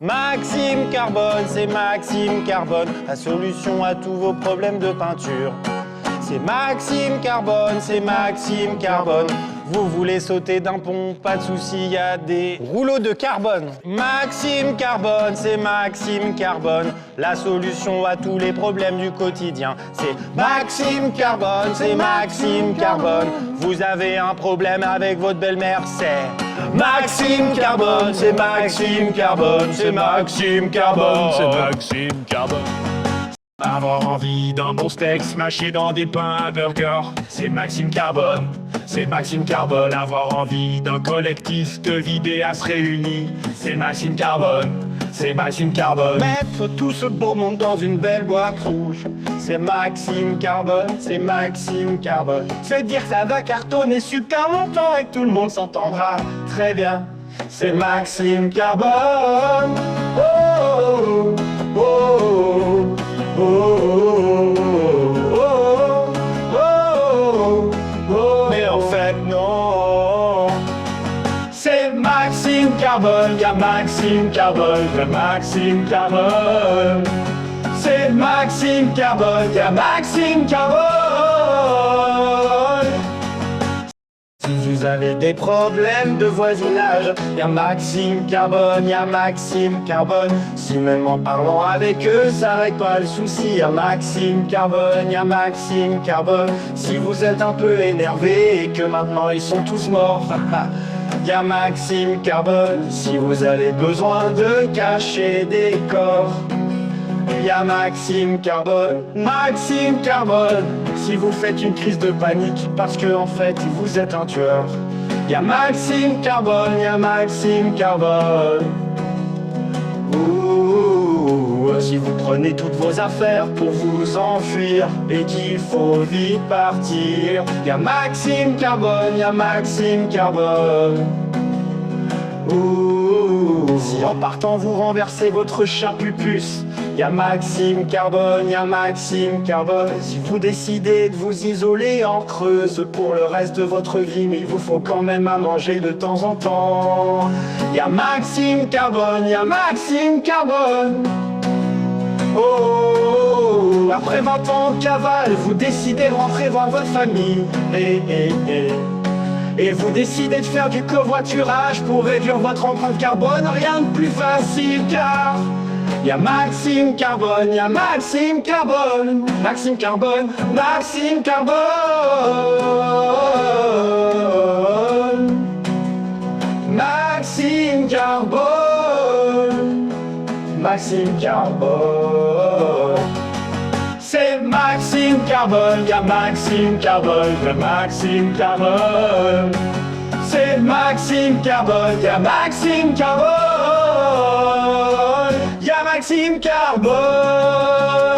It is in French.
Maxime Carbone, c'est Maxime Carbone, la solution à tous vos problèmes de peinture. C'est Maxime Carbone, c'est Maxime Carbone. Vous voulez sauter d'un pont, pas de souci, y a des rouleaux de carbone. Maxime Carbone, c'est Maxime Carbone, la solution à tous les problèmes du quotidien. C'est Maxime Carbone, c'est Maxime Carbone. Vous avez un problème avec votre belle-mère, c'est Maxime Carbone, c'est Maxime Carbone, c'est Maxime Carbone, c'est Maxime Carbone. Avoir envie d'un bon steak smashé dans des pains à burger, c'est Maxime Carbone, c'est Maxime Carbone. Avoir envie d'un collectif de vidéastes réunis, c'est Maxime Carbone, c'est Maxime Carbone. Mettre tout ce beau monde dans une belle boîte rouge, c'est Maxime Carbone, c'est Maxime Carbone. Se dire que ça va cartonner super longtemps et que tout le monde s'entendra très bien, c'est Maxime Carbone. Oh, oh, oh, oh, oh, oh, oh, oh, mais en fait non. C'est Maxime Carbone, y'a Maxime Carbone, y'a Maxime Carbone. C'est Maxime Carbone, y'a Maxime Carbone. Si vous avez des problèmes de voisinage, y'a Maxime Carbone, y'a Maxime Carbone. Si même en parlant avec eux, ça règle pas le souci, y'a Maxime Carbone, y'a Maxime Carbone. Si vous êtes un peu énervé et que maintenant ils sont tous morts, y'a Maxime Carbone. Si vous avez besoin de cacher des corps, y'a Maxime Carbone, Maxime Carbone. Si vous faites une crise de panique parce que en fait vous êtes un tueur, y'a Maxime Carbone, y'a Maxime Carbone. Ouh, si vous prenez toutes vos affaires pour vous enfuir et qu'il faut vite partir, y'a Maxime Carbone, y'a Maxime Carbone. Ouh, si en partant vous renversez votre chat pupus, y'a Maxime Carbone, y'a Maxime Carbone. Si vous décidez de vous isoler en Creuse pour le reste de votre vie, mais il vous faut quand même à manger de temps en temps, y'a Maxime Carbone, y'a Maxime Carbone. Oh, après 20 ans de cavale, vous décidez de rentrer voir votre famille. Et vous décidez de faire du covoiturage pour réduire votre empreinte carbone. Rien de plus facile car y'a Maxime Carbone, y'a Maxime Carbone. Maxime Carbone, Maxime Carbone. Maxime Carbone, Maxime Carbone. C'est Maxime Carbone, y'a Maxime Carbone, y'a Maxime Carbone. C'est Maxime Carbone, y'a Maxime Carbone. Y'a Maxime Carbone.